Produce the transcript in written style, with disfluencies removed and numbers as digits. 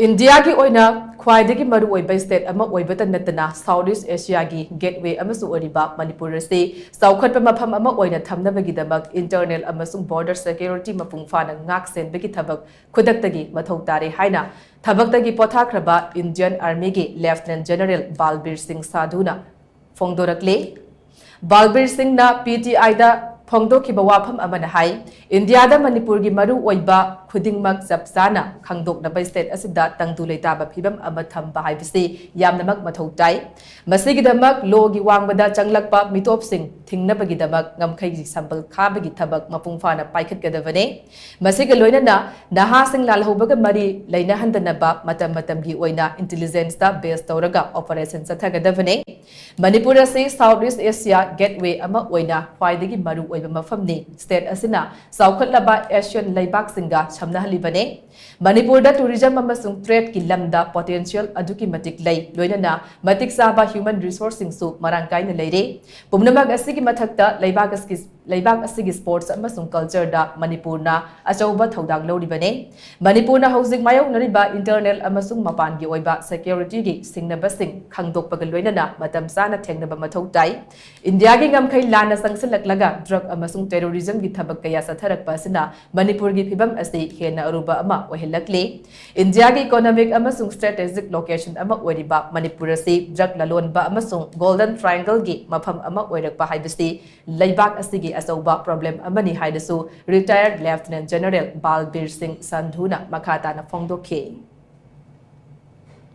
India ki oina khwaidagi maru oiba state ama oibata natana Southeast Asia gi gateway amasu oriba Manipur se saukhatpa mafam ama oina thamnabagi damak internal amasung border security mapung fana ngak sen bagi thabak khudaktagi mathau tare haina thabaktagi pothakraba Indian Army gi Lieutenant General Balbir Singh Sadhuna phongdorakle Balbir Singh na PTI da phongdokhiba wafam amana hai India da Manipur gi maru oiba khudingmak japsana khangdoknaba state asida tangdu leitaba phibam ama thamba haibisi yamnamak mathau tai masigidamak logi wangbada changlakpa mitop sing thingnabagi-damak ngamkhai gi sambal khabagi thabak mapung fana paikhat gadavane masiga loinana naha sing lalhobaga mari leina handanaba matam matam gi oina intelligence ta base tawraga operation sathagadavane Manipur ase Southeast Asia gateway ama oina khwaidagi maru oiba mafamni state asina saukhatlaba Asian leibak singa chamna halibane Manipur da tourism amasung trade ki lamda potential aduki matik lei loinana matik saba human resource singsu marangkai na leire pumnamak asigi mathakta leibak asigi sports amasung culture da Manipur na achauba thodang loribane Manipur na housing mayaw nariba internal amasung mapan gi oiba security gi singnaba sing khangdokpaga loinana matam sana thengnaba mathau tai India gi ngamkhai lana sangsilaklaga drug amasung terrorism gi thabak kaya satharakpa asina Manipur gi phibam ase hena aruba ama ohilakle India gi economic amasung strategic location ama oiriba Manipur ase drug lalonba amasung golden triangle gi mafam ama oirakpa haibisi leibak asigi asauba problem amani haidasu retired Lieutenant General Balbir Singh Sandhuna makata na phongdokhe